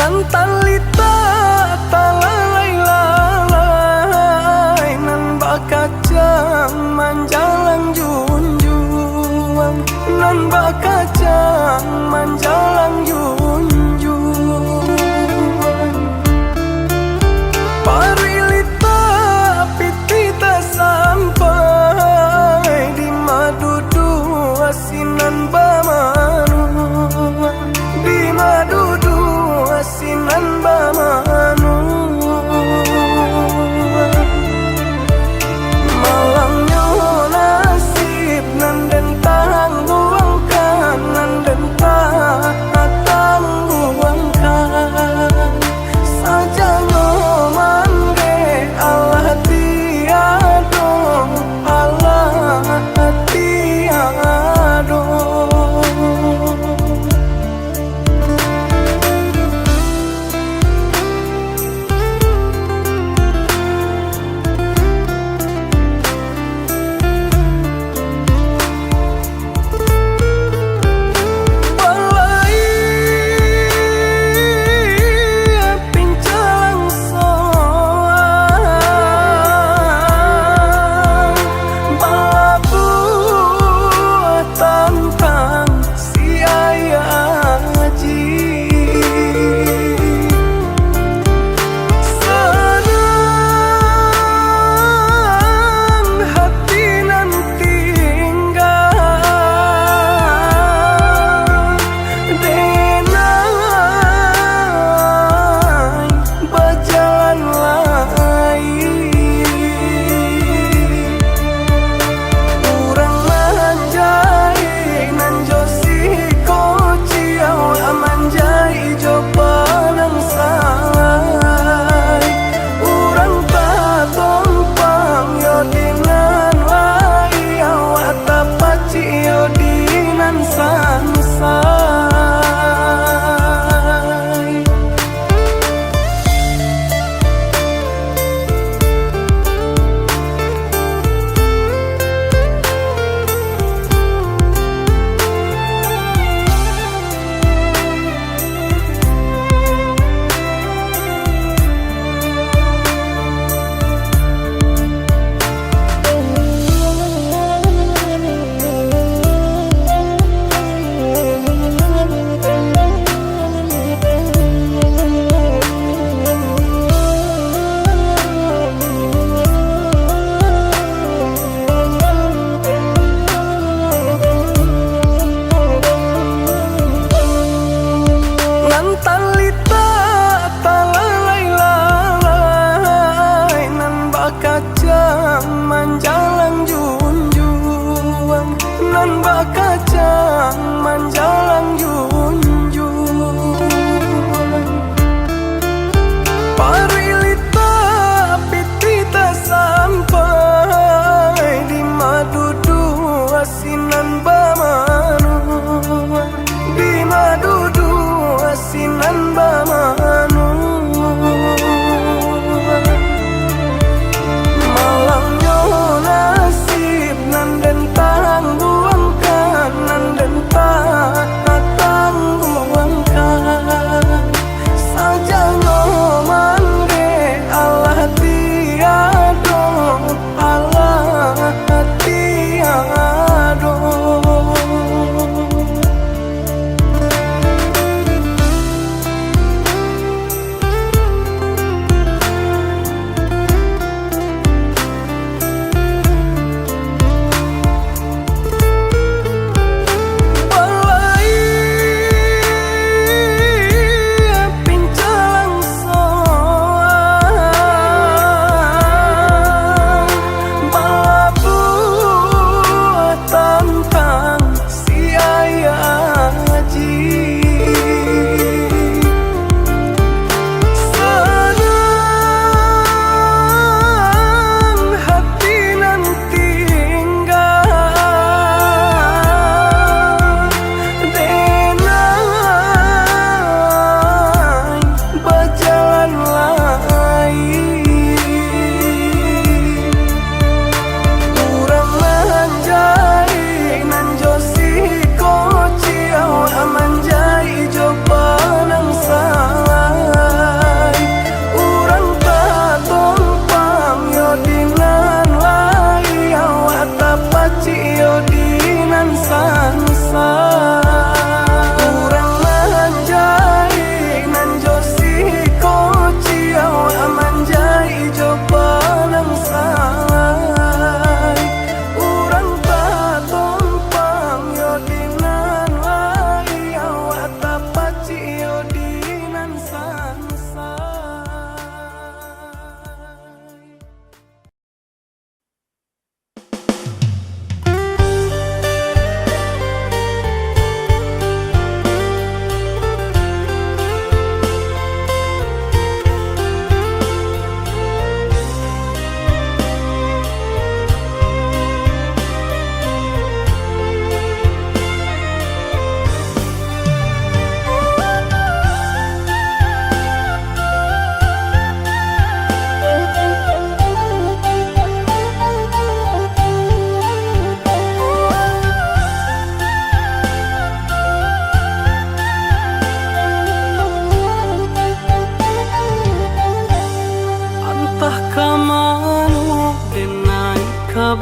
nan talita talalai nan bakacang manjalang junjung nan bakacang manjalang junjung parilita pitita sampai di madudu asinan bamanu di madudu asinan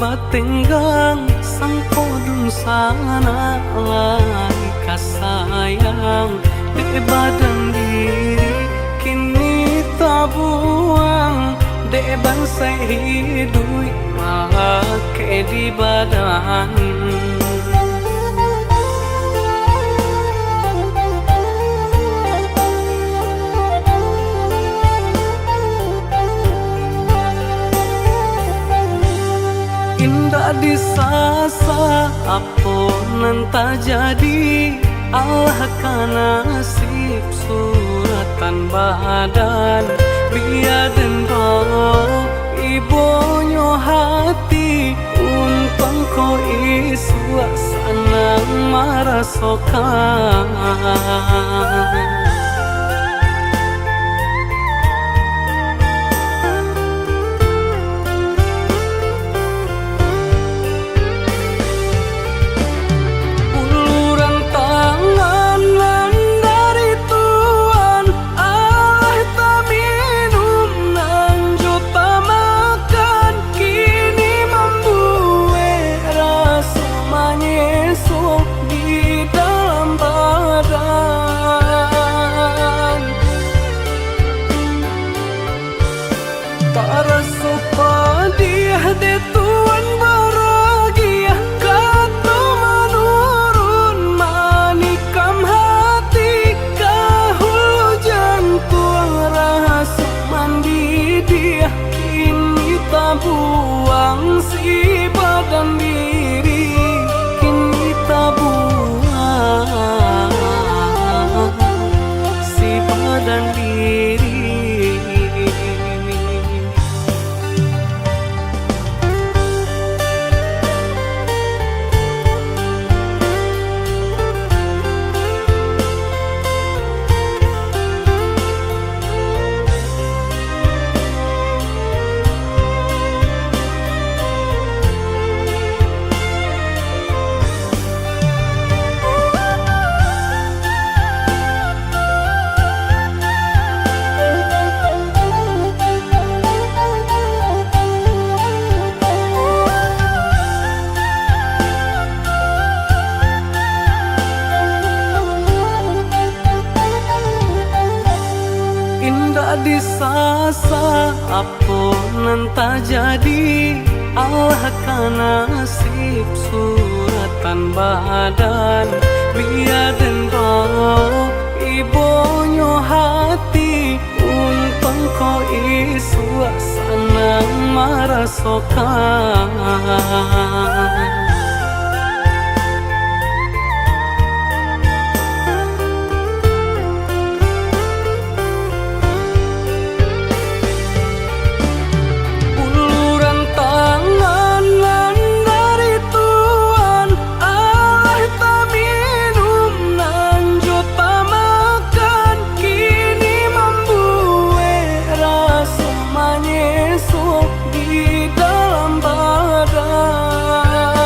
batenggang sang podung sana lai kasayang de badan diri kini tabuang de bangsa hidup make di badan. Indah disasa aponan tak jadi Allah kana nasib suratan badan biaden bawa ibonyo hati untung ko iswa sanang marasokan. Buang si badan diri kini tabuang si badan diri. Indah disasa aponan tak jadi Allah kana nasib suratan badan biaden bawa ibonyo hati untung ko iswa sanang marasokan. Di dalam badan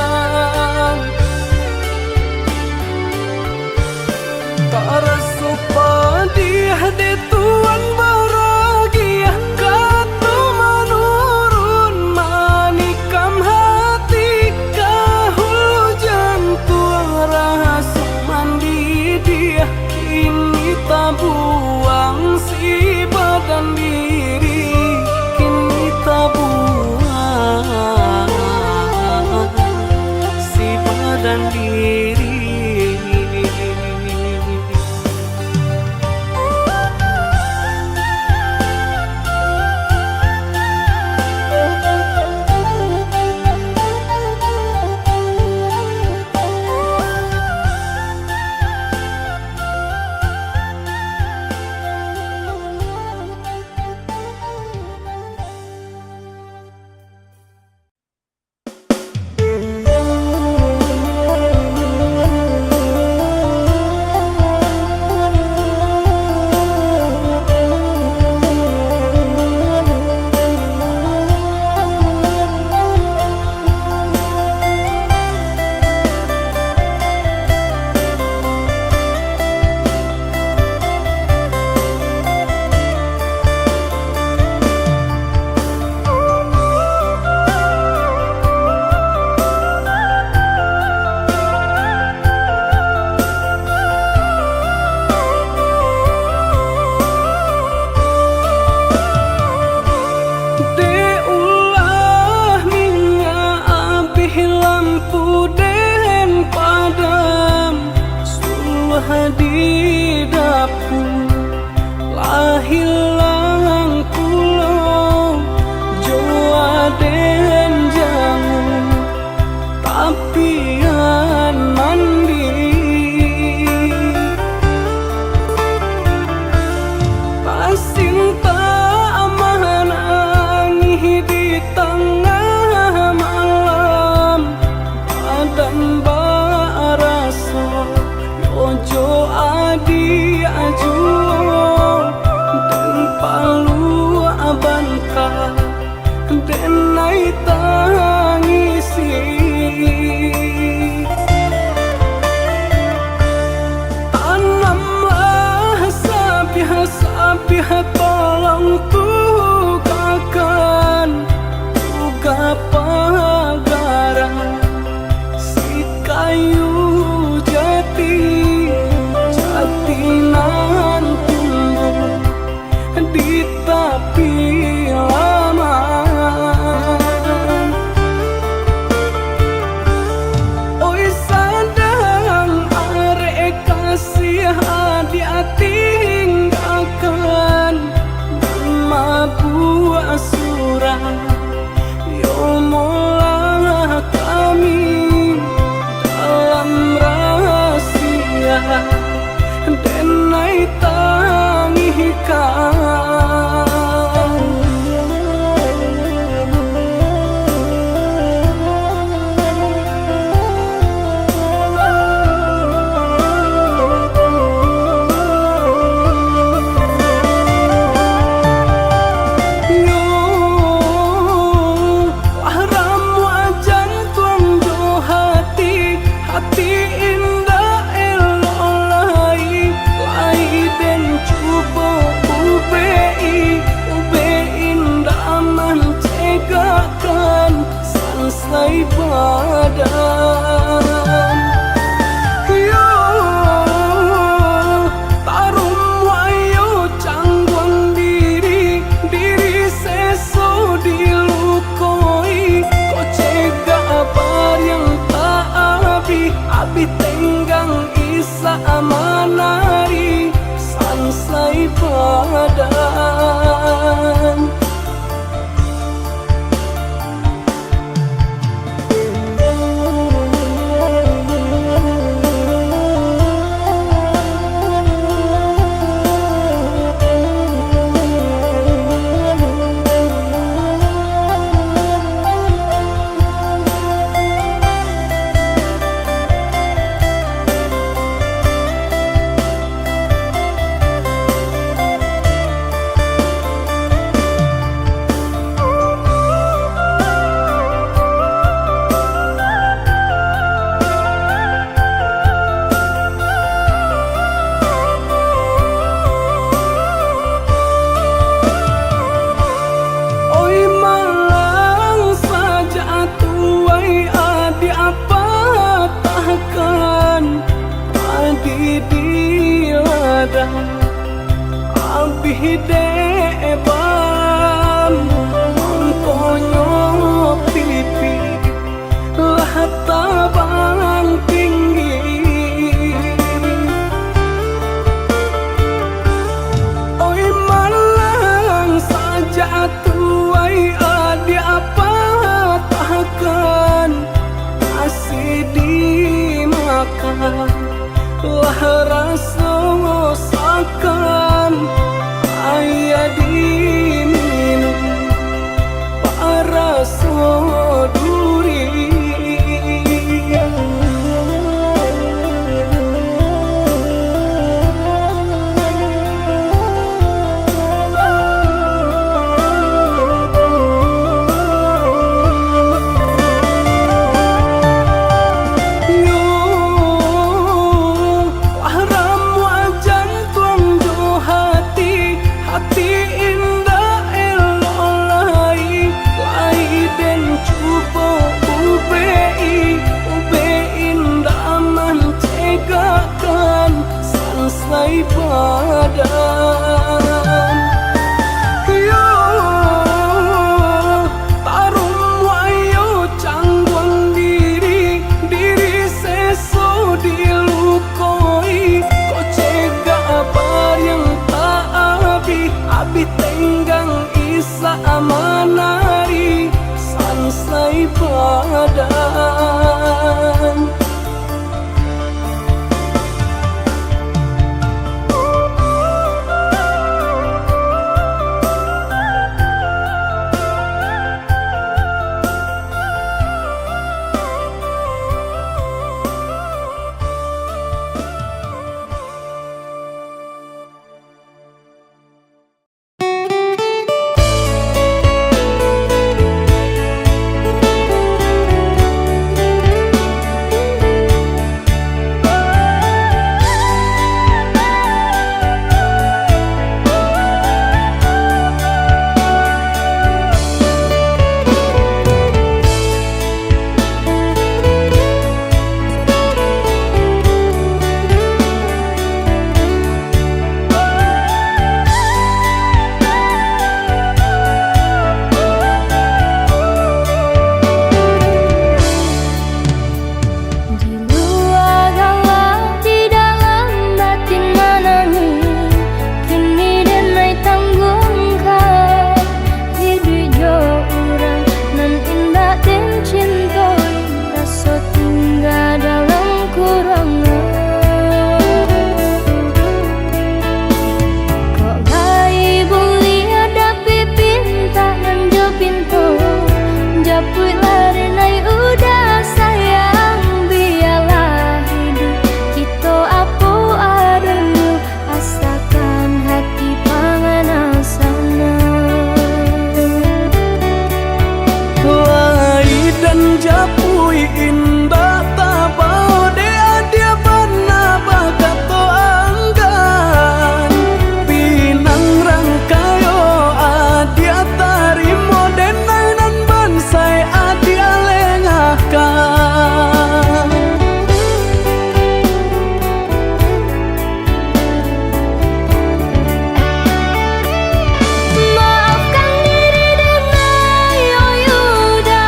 sabih tolong tugakan tuga pagaran si kayu jati jatinan tumbuh di tepi laman. Oi sadang arek kasih dia tinggalkan mabuk surah yo mola kami dalam rahasia denai tangikan. Selesai badan yo tarum wayo canggung diri seso dilukoi ko cega bar yang tak abi tenggang isa amanari selesai badan. Abih deban mengkonyo pipi lah tabang tinggi. Oi malang saja tuai adi apa tahkan masih dimakan lah rasa ngosakan ayah diminum para soduri. Selesai badan yo tarum wayo canggung diri seso dilukoi ko cega bar yang tak abi tenggang isa amanari selesai badan. indah tabau de adia bana bagato anggan pinang rangkayo adia tarimo denainan bansai adia lengahkan. Maafkan diri dengan yoyuda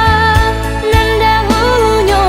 nandahunyo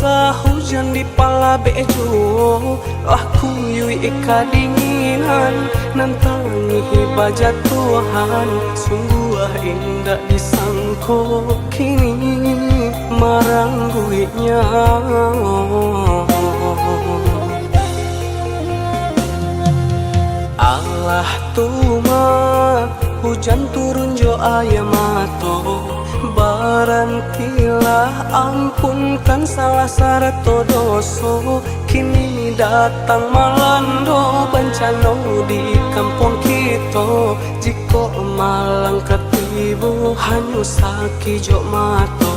Masa hujan di pala bejo, aku yui kadinginan, nantangi baja Tuhan. Sungguh indah disangko kini marangguinya. Allah tuma hujan turun jo ayamato, barantilah ampunkan salah sarato doso. Kini datang malando bencana di kampung kita, jiko malang ketibu hanyu saki jo mato.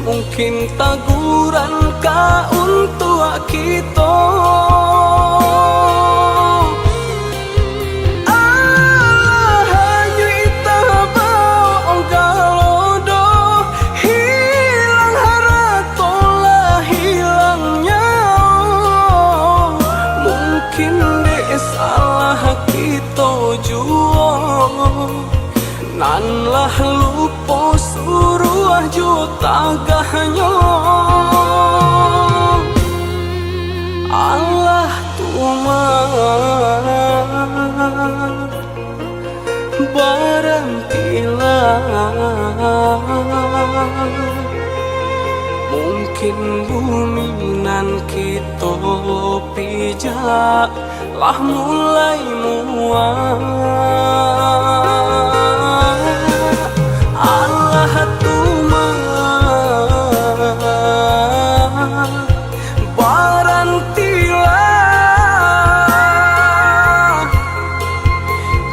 Mungkin taguran ka untuk kita. Allah hanya itabau galodo, hilang haratolah hilangnya. Mungkin dek salah kita jua, nanlah lupo suruh juta gahnya. Allah tuma barantilah, mungkin bumi nan kita pijak lah mulai muak. Allah tuma barantilah,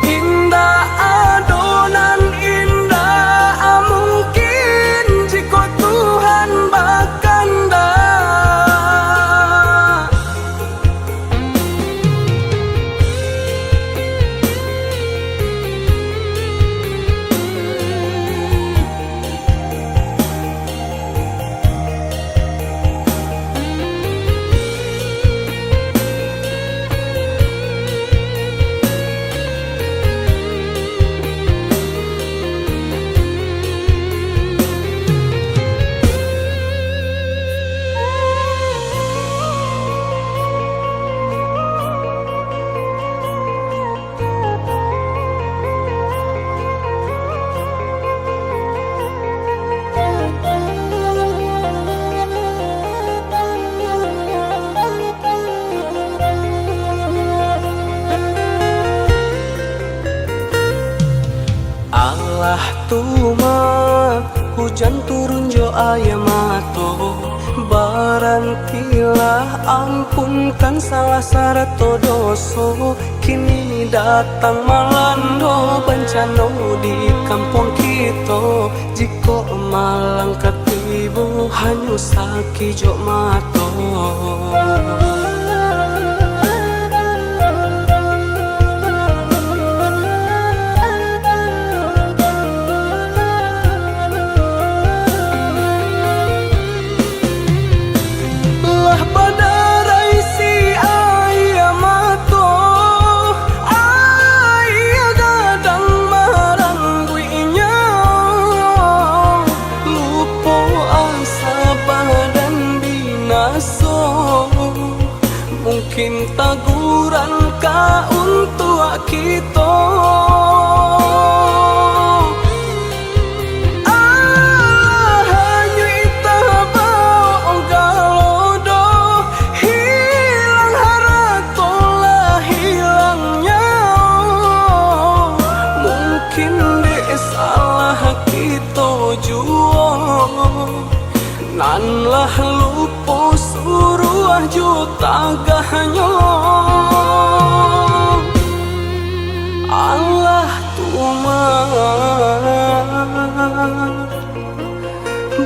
indah adonan indah mungkin jika Tuhan bakanda. Allah tuma hujan turun jo ayamato, barantilah ampunkan salah sarato doso. Kini datang malando bencana di kampung kita, jiko malang ketibu hanyu saki jo mato. Mungkin taguran ka untuk kita. Allah hanya itabau galodo, hilang haratolah hilangnya. Mungkin dek salah kita jua, nanlah lupo suruh juta gahnya. Allah tuma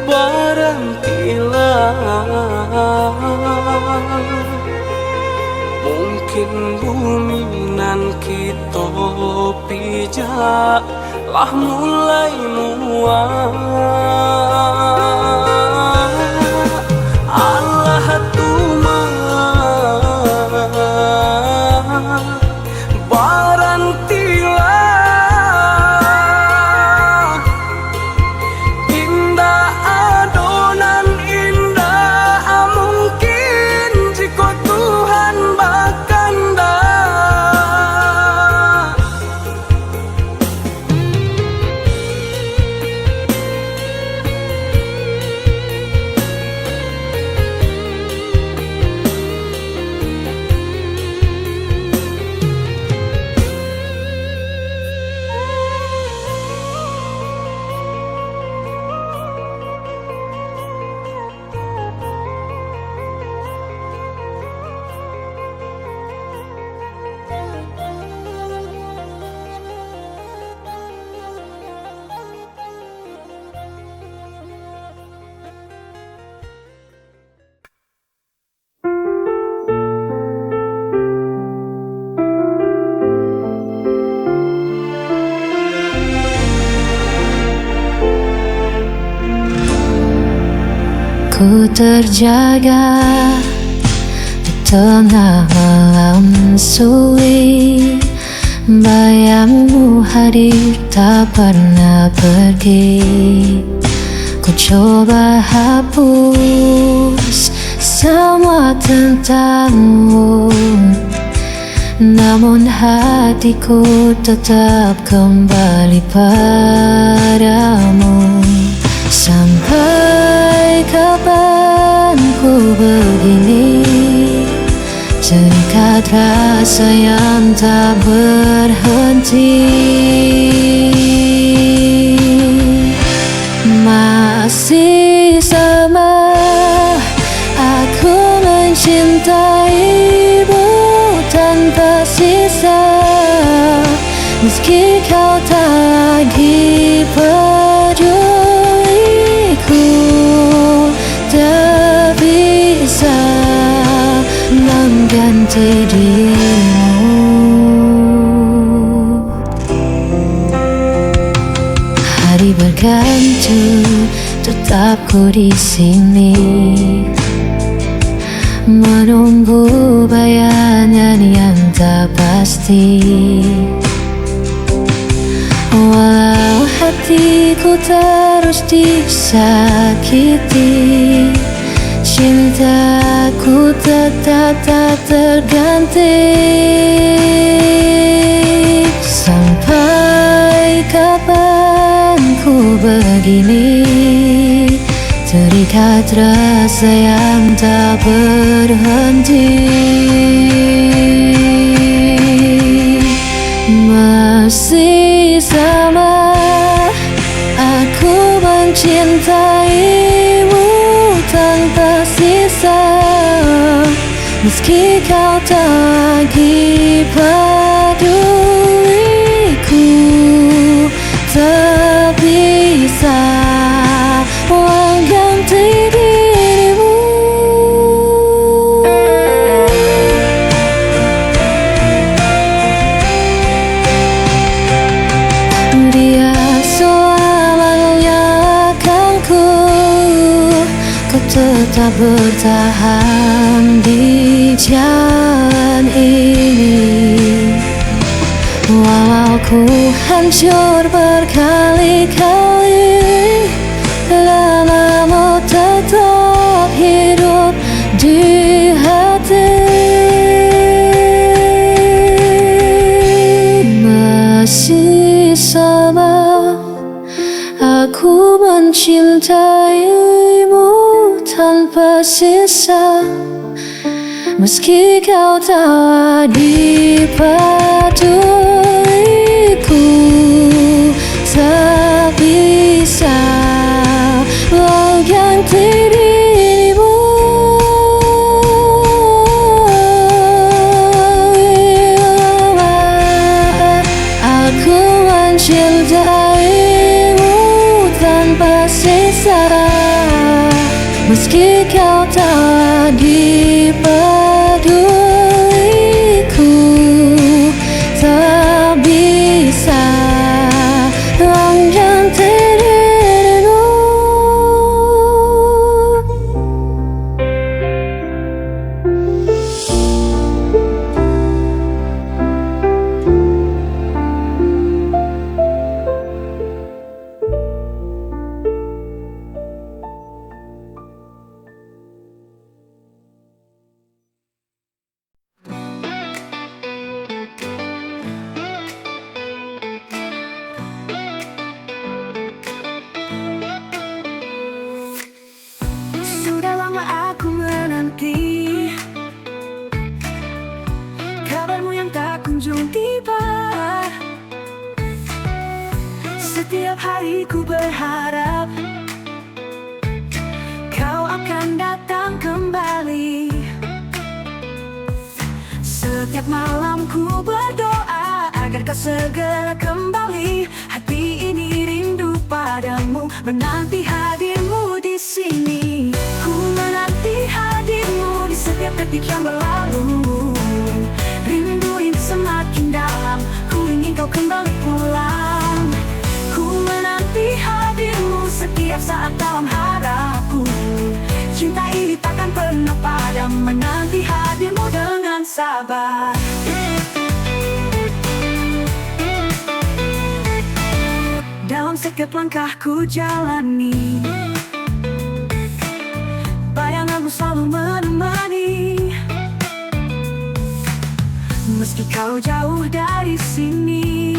barantilah. Mungkin bumi nan kita pijak lah mulai muak. Allah tuma barantilah indah adonan indah mungkin jika Tuhan bakanda. Ku terjaga di tengah malam sulit, bayangmu hadir tak pernah pergi. Ku coba hapus semua tentangmu, namun hatiku tetap kembali padamu. Sampai kapan ku begini, terikat rasa yang tak berhenti. Masih sama aku mencintaimu tanpa sisa, meski kau tak lagi peduliku, tak bisa mengganti dirimu. Hari berganti, tetap ku di sini, menunggu bayangan yang tak pasti. Walau hatiku terus disakiti, cintaku tetap tak terganti. Sampai kapan ku begini, terikat rasa yang tak berhenti. Masih sama aku mencintaimu tanpa sisa, meski kau tak lagi peduliku, tak bisa mengganti dirimu. Dia selamanya akanku, kau tetap bertahan di jalan ini. Walau ku hancur berkali-kali, lamamu tetap hidup di hati. Masih sama aku mencintaimu tanpa sisa, meski kau tak lagi peduliku, tak bisa mengganti dirimu. Aku mencintaimu tanpa sisa, Meski kau tak dipeduliku, tak bisa mengganti dirimu. Sudah lama aku menanti kabarmu yang tak kunjung tiba. Setiap hari ku berharap kau akan datang kembali. Setiap malam ku berdoa agar kau segera kembali. Hati ini rindu padamu, menanti hadirmu di sini. Ku menanti hadirmu di setiap detik yang berlalu. Rindu ini semakin dalam, ku ingin kau kembali pulang. Ku menanti hadirmu setiap saat dalam harapku. Cinta ini takkan pernah padam, menanti hadirmu dengan sabar. Dalam setiap langkah ku jalani, bayanganmu selalu menemani. Meski kau jauh dari sini,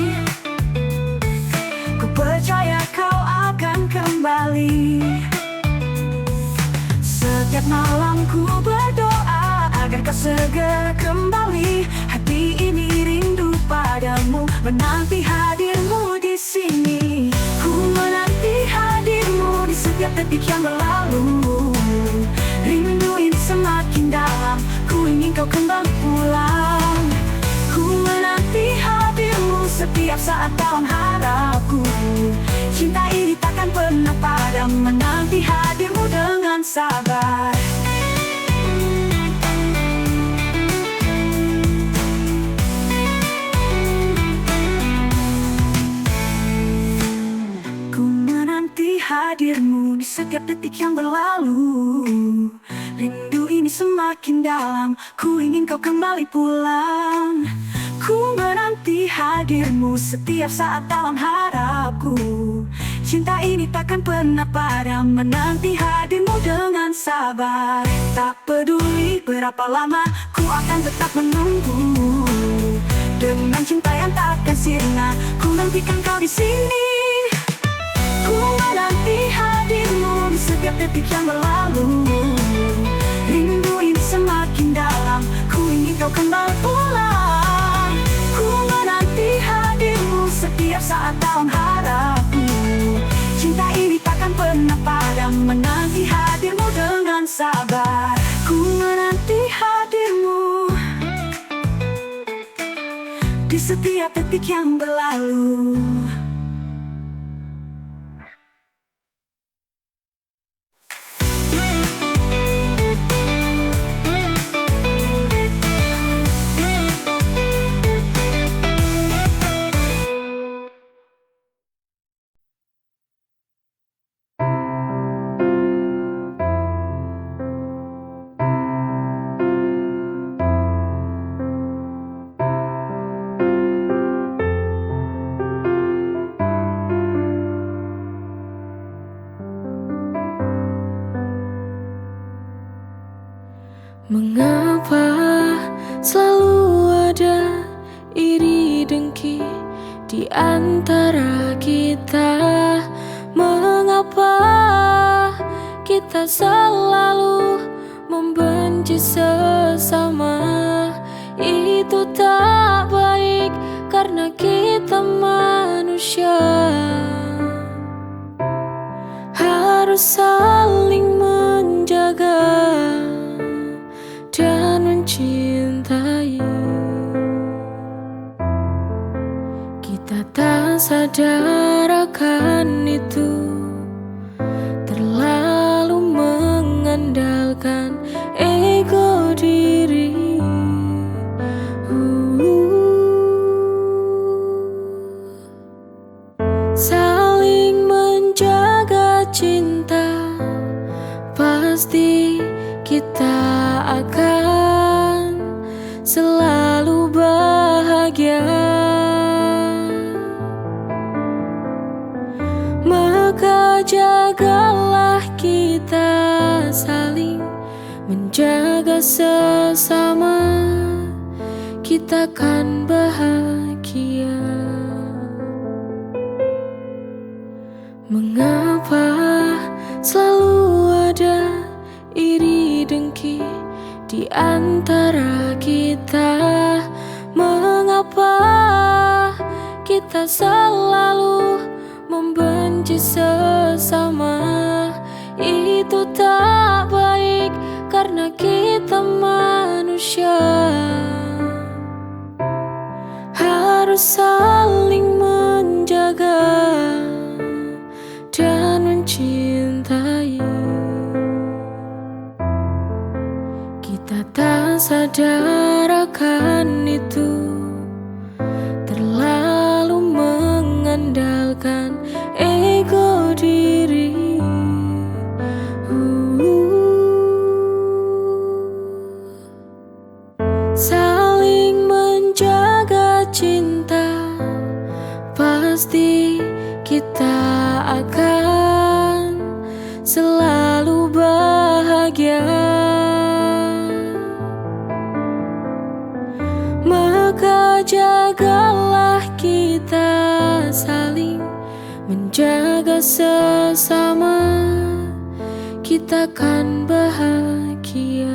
ku percaya kau akan kembali. Setiap malam ku berdoa agar kau segera kembali. Hati ini rindu padamu, menanti hadirmu di sini. Ku menanti hadirmu di setiap detik yang berlalu. Rindu ini semakin dalam, ku ingin kau kembali pulang. Ku menanti hadirmu setiap saat dalam harapku. Cinta ini takkan pernah padam, menanti hadirmu dengan sabar. Ku menanti hadirmu di setiap detik yang berlalu. Rindu ini semakin dalam, ku ingin kau kembali pulang. Ku menanti hadirmu setiap saat dalam harapku. Cinta ini takkan pernah padam, menanti hadirmu dengan sabar. Tak peduli berapa lama, ku akan tetap menunggu. Dengan cinta yang takkan sirna, ku nantikan kau di sini. Ku menanti hadirmu di setiap detik yang berlalu. Rindu ini semakin dalam, ku ingin kau kembali pulang. Ku menanti hadirmu setiap saat dalam harapku. Cinta ini takkan pernah padam, menanti hadirmu dengan sabar. Ku menanti hadirmu di setiap detik yang berlalu. Mengapa selalu ada iri dengki di antara kita? Mengapa kita selalu membenci sesama? Itu tak baik karena kita manusia. Harus saling menjaga dan mencintai. Kita tak sadar akan itu, terlalu mengandalkan kita akan selalu bahagia. Maka jagalah kita saling menjaga sesama, kita kan bahagia. Mengapa selalu ada iri dengki di antara kita? Mengapa kita selalu membenci sesama? Itu tak baik karena kita manusia, harus saling menjaga dan mencintai. Kita tak sadar akan itu, terlalu mengandalkan ego diri. Saling menjaga cinta, pasti kita akan selalu bahagia. Maka jagalah kita saling menjaga sesama, kita kan bahagia.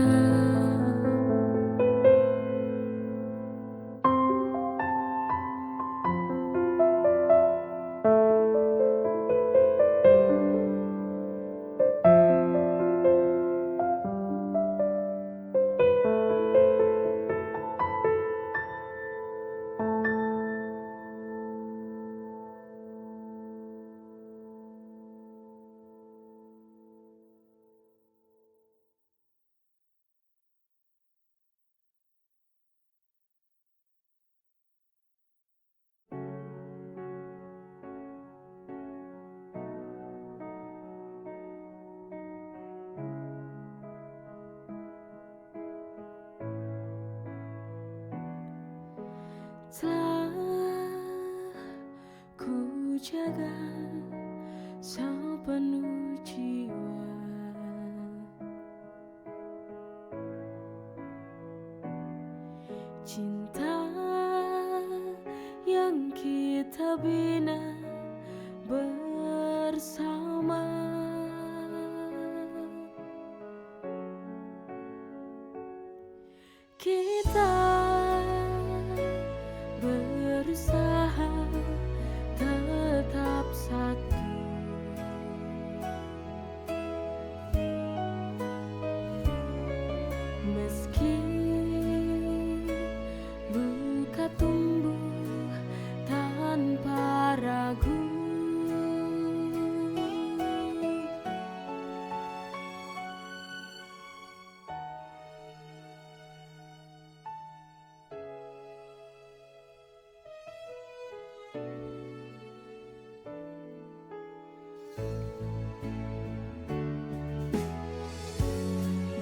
Telah ku jaga sepenuh jiwa, cinta yang kita bina bersama. Kita berusaha tetap satu, meski luka tumbuh tanpa ragu.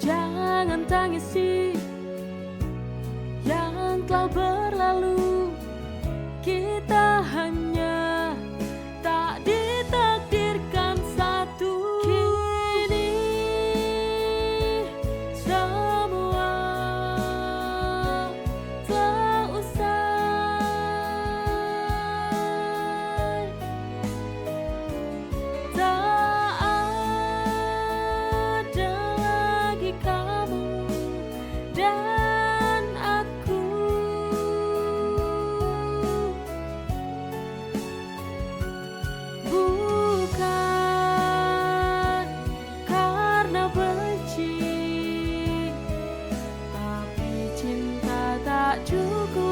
Jangan tangisi yang telah berlalu, kita hanya tak ditakdirkan satu. Kini semua telah usai, tak ada lagi kamu dan aku. Bukan karena benci, tapi cinta tak cukup.